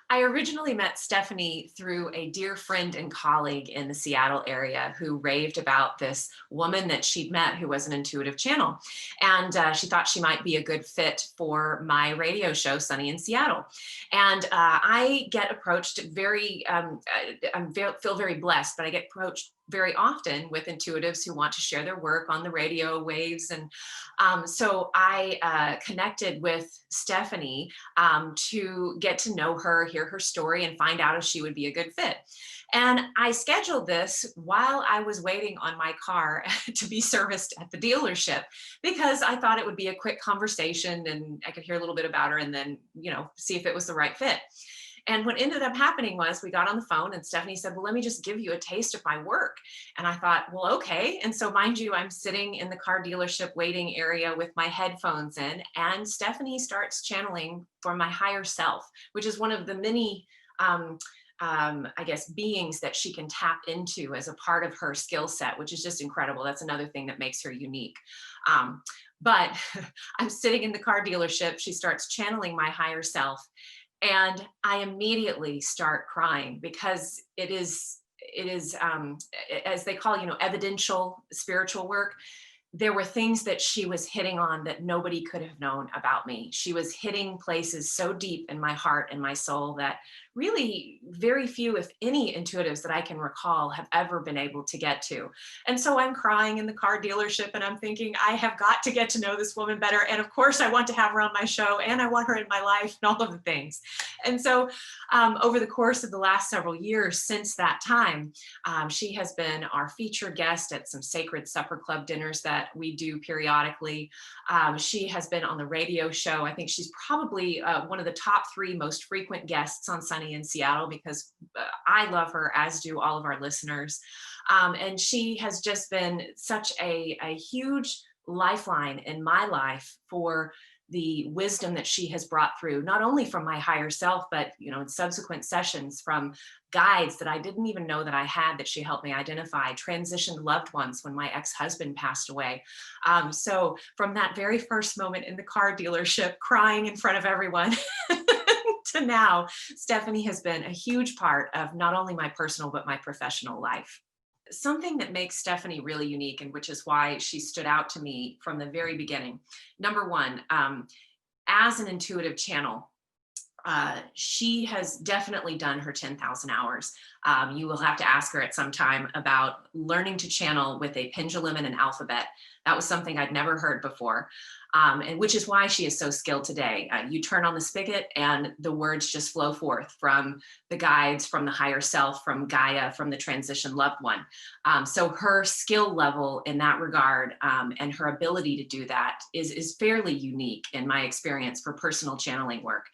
I originally met Stephanie through a dear friend and colleague in the Seattle area who raved about this woman that she'd met who was an intuitive channel. And she thought she might be a good fit for my radio show, Sunny in Seattle. And I get approached feel very blessed, but I get approached very often with intuitives who want to share their work on the radio waves. And so I connected with Stephanie to get to know her, hear her story, and find out if she would be a good fit. And I scheduled this while I was waiting on my car to be serviced at the dealership because I thought it would be a quick conversation and I could hear a little bit about her and then, see if it was the right fit. And what ended up happening was we got on the phone and Stephanie said, well, let me just give you a taste of my work. And I thought, well, okay. And so mind you, I'm sitting in the car dealership waiting area with my headphones in, and Stephanie starts channeling for my higher self, which is one of the many I guess, beings that she can tap into as a part of her skill set, which is just incredible. That's another thing that makes her unique. But I'm sitting in the car dealership. She starts channeling my higher self. And I immediately start crying because it is as they call, evidential spiritual work. There were things that she was hitting on that nobody could have known about me. She was hitting places so deep in my heart and my soul that really very few, if any, intuitives that I can recall have ever been able to get to. And so I'm crying in the car dealership and I'm thinking, I have got to get to know this woman better. And of course, I want to have her on my show and I want her in my life and all of the things. And so over the course of the last several years since that time, she has been our featured guest at some Sacred Supper Club dinners that we do periodically. She has been on the radio show. I think she's probably one of the top 3 most frequent guests on Sunny in Seattle because I love her, as do all of our listeners. And she has just been such a huge lifeline in my life for the wisdom that she has brought through, not only from my higher self, but in subsequent sessions from guides that I didn't even know that I had that she helped me identify, transitioned loved ones when my ex-husband passed away. So from that very first moment in the car dealership, crying in front of everyone, to now, Stephanie has been a huge part of not only my personal, but my professional life. Something that makes Stephanie really unique, and which is why she stood out to me from the very beginning. Number one, as an intuitive channel, she has definitely done her 10,000 hours. You will have to ask her at some time about learning to channel with a pendulum and an alphabet. That was something I'd never heard before, and which is why she is so skilled today. You turn on the spigot and the words just flow forth from the guides, from the higher self, from Gaia, from the transition loved one. So her skill level in that regard and her ability to do that is fairly unique in my experience for personal channeling work.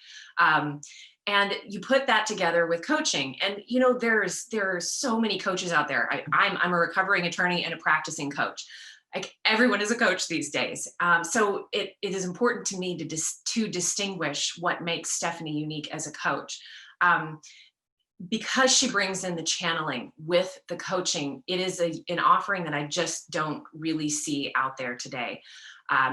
And you put that together with coaching, and there are so many coaches out there. I'm a recovering attorney and a practicing coach. Like everyone is a coach these days. So it is important to me to distinguish what makes Stephanie unique as a coach. Because she brings in the channeling with the coaching, it is an offering that I just don't really see out there today.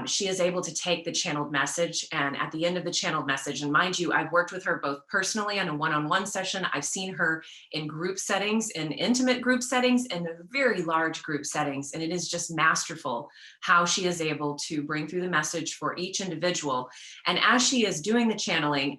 She is able to take the channeled message, and at the end of the channeled message, and mind you, I've worked with her both personally on a one-on-one session. I've seen her in group settings, in intimate group settings, and very large group settings. And it is just masterful how she is able to bring through the message for each individual. And as she is doing the channeling,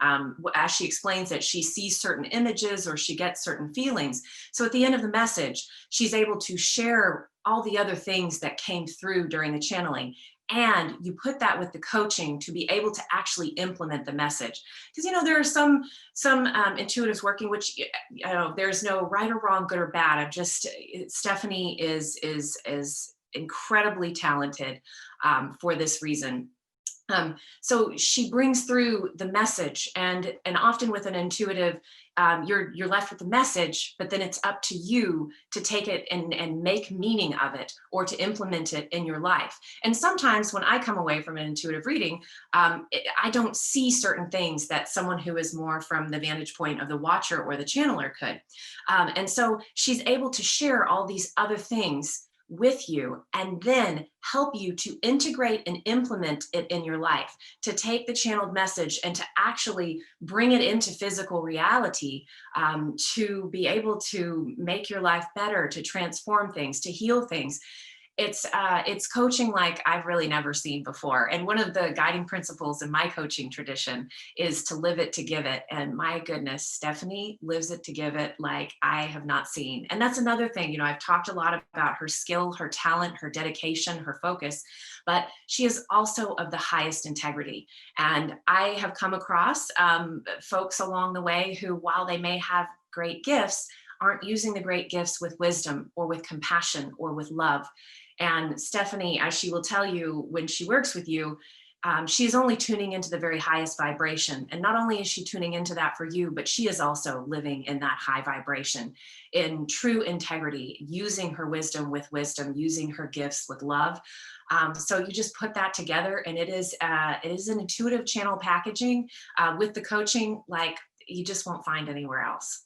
as she explains it, she sees certain images or she gets certain feelings. So at the end of the message, she's able to share all the other things that came through during the channeling. And you put that with the coaching to be able to actually implement the message. Because, there are some intuitives working, which, there's no right or wrong, good or bad. Stephanie is incredibly talented for this reason. So she brings through the message, and often with an intuitive, you're left with the message, but then it's up to you to take it and make meaning of it or to implement it in your life. And sometimes when I come away from an intuitive reading, I don't see certain things that someone who is more from the vantage point of the watcher or the channeler could. And so she's able to share all these other things with you and then help you to integrate and implement it in your life, to take the channeled message and to actually bring it into physical reality, to be able to make your life better, to transform things, to heal things. It's coaching like I've really never seen before. And one of the guiding principles in my coaching tradition is to live it to give it. And my goodness, Stephanie lives it to give it like I have not seen. And that's another thing, I've talked a lot about her skill, her talent, her dedication, her focus, but she is also of the highest integrity. And I have come across folks along the way who, while they may have great gifts, aren't using the great gifts with wisdom or with compassion or with love. And Stephanie, as she will tell you when she works with you, she's only tuning into the very highest vibration. And not only is she tuning into that for you, but she is also living in that high vibration in true integrity, using her wisdom with wisdom, using her gifts with love. So you just put that together, and it is an intuitive channel packaging with the coaching like you just won't find anywhere else.